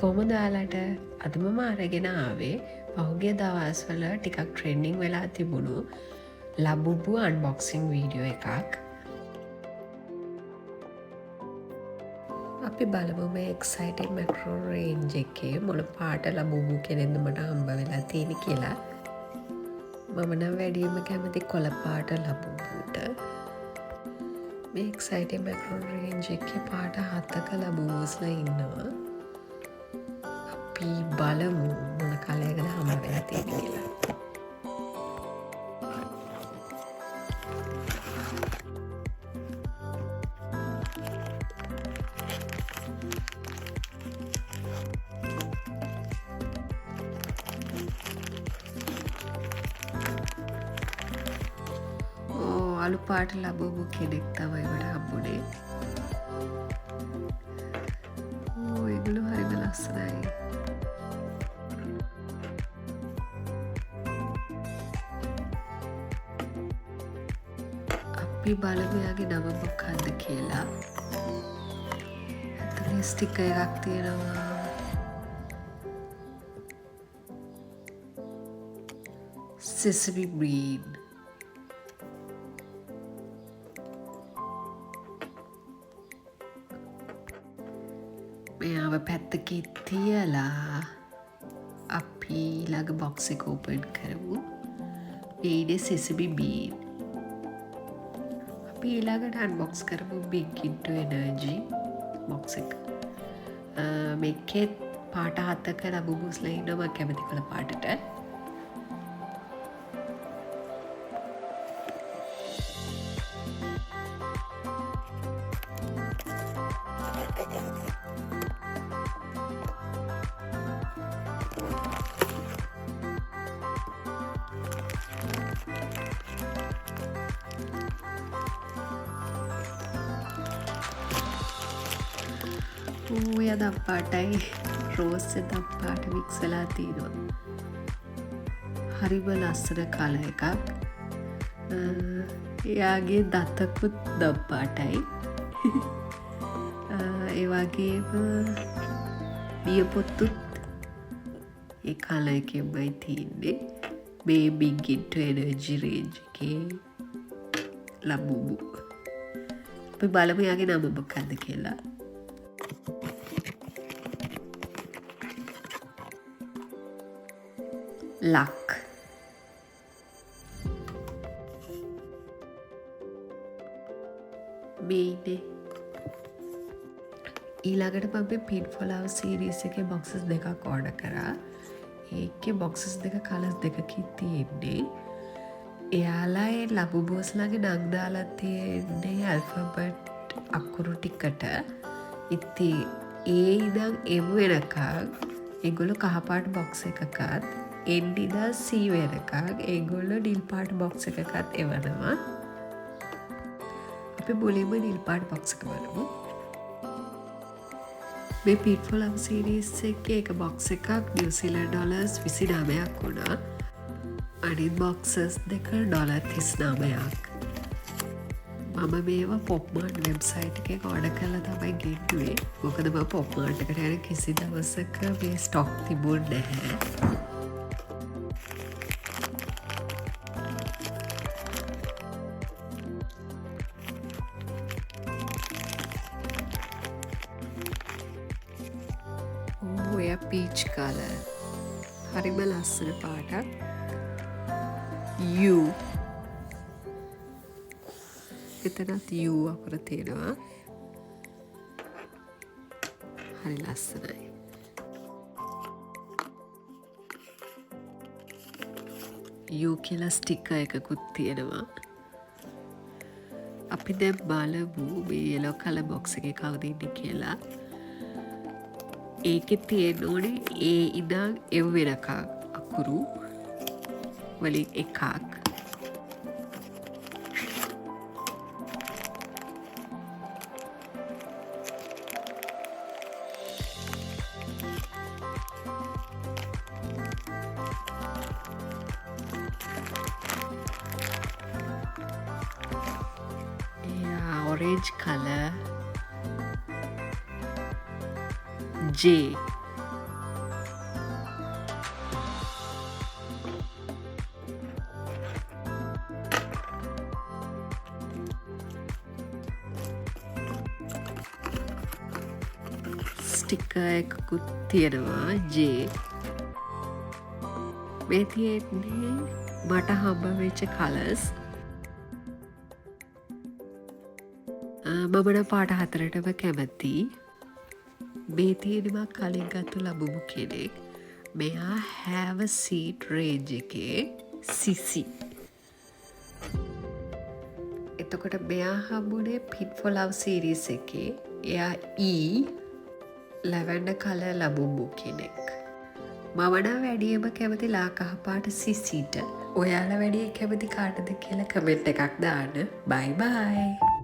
කොහොමද ඔයාලට අද මම අරගෙන ආවේ පහුගිය දවස්වල ටිකක් ට්‍රෙන්ඩින් වෙලා තිබුණු ලබුබු අන්බොක්සිං වීඩියෝ එකක්. අපි බලමු මේ එක්සයිටින් මැක්‍රෝ රේන්ජ් එකේ මොන පාට ලබුබු කෙනෙක්ද මට හම්බ වෙලා තියෙන කියලා. මම නම් වැඩියෙන්ම කැමති කොළ පාට ලබුබුට. මේ එක්සයිටින් මැක්‍රෝ රේන්ජ් එකේ පාට 7ක ලබුබුස්ලා ඉන්නවා. අපි බලමු මොන කලයකද හම්බ වෙලා තියෙන්නේ කියලා. අලු පාට ලබුබු කෙනෙක් තමයි මට හම්බුනේ. ඒගොල්ලෝ හරිම ලස්සනයි. අපි බලමු යාගේ නම මොකක්ද කියලා. ඇතුලේ ස්ටිකර් එකක් තියෙනවා. Sesame Bean. මෙයාව පැත්තකින් තියලා අපි ඊළඟ බොක්ස් එක ඕපන් කරමු. මේනේ Sesame Bean. අපි ඊළඟට අන්බොක්ස් කරමු Big Into Energy බොක්ස් එක. මේකේ පාට 7ක ලබුබුස්ලා ඉන්නවා. මම කැමති කොළ පාටට. ඔය දම්පාටයි රෝස් දම්පාට මික්ස් වෙලා තියෙනවා. හරිම ලස්සන කල එකක්. එයාගේ දතකුත් දම්පාටයි. ඒ වගේම නියපොත්තුත් ඒ කල එකෙන්මයි තියෙන්නේ. මේ Big Into Energy රේන්ජ් එකේ ලබුබු. අපි බලමු යාගේ නම මොකක්ද කියලා. ලක්. මේනේ ඊළඟට මම පින් ෆොලව් සීරීස් එකේ බොක්සස් දෙකක් ඕඩර් කරා. ඒකේ බොක්සස් දෙක කලර්ස් දෙකකින් තියෙන්නේ. එයාලා ඒ ලබුබුස්ලාගේ නම් දාලා තියෙන්නේ ඇල්ෆබෙට් අකුරු ටිකට. ඉතින් ඒ ඉඳන් M වෙනකන් ඒගොල්ලෝ කහපාට බොක්ස් එකකත් එන්ඩිදා C වෙනකන් ඒගොල්ලෝ නිල් පාට බොක්ස් එකකත් එවනවා. අපි මුලින්ම නිල් පාට බොක්ස් එක බලමු. මේ පින්ෆුල් ලව් සීරීස් එකේ එක බොක්ස් එකක් නිව්සීලන්ඩ් ඩොලර්ස් 29ක් වුණා. අනිත් බොක්සස් දෙක ඩොලර් 39ක්. මම මේවා පොප්මාර්ට් වෙබ්සයිට් එකෙන් ඕඩර් කරලා තමයි ගෙන්නුවේ. මොකද මම පොප්මාර්ට් එකට යන කිසි දවසක මේ ස්ටොක් තිබුණේ නැහැ. ඔය පීච් කලර් හරිම ලස්සන පාටක්. U එතනත් U අකුර තියෙනවා. හරි ලස්සනයි. U කියලා ස්ටිකර් එකකුත් තියෙනවා. අපි දැන් බලමු මේ yellow color box එකේ කවුද ඉන්නේ කියලා. ඒකේ තියෙන ඕනේ ඒ ඉඳන් M වෙනකන් අකුරු වලින් එකක්. orange color J ස්ටිකර් එකකුත් තියෙනවා ජේ. මේ තියෙන්නේ මට හම්බ වෙච්ච කලර්ස්. මම නම් පාට 4ටම කැමති. මේ තියෙනවා කලින් ගත්තු ලබුබු කෙනෙක්. මෙයා have a seat range එකේ සිසි. එතකොට මෙයා හම්බුනේ Pin for Love series එකේ. එයා ලැවැන්ඩර් කලර් ලබුබු කෙනෙක්. මම නම් වැඩියම කැමති ලා කහ පාට සිසිට. ඔයාලා වැඩිය කැමති කාටද කියලා කමෙන්ට් එකක් දාන්න. බයි බයි.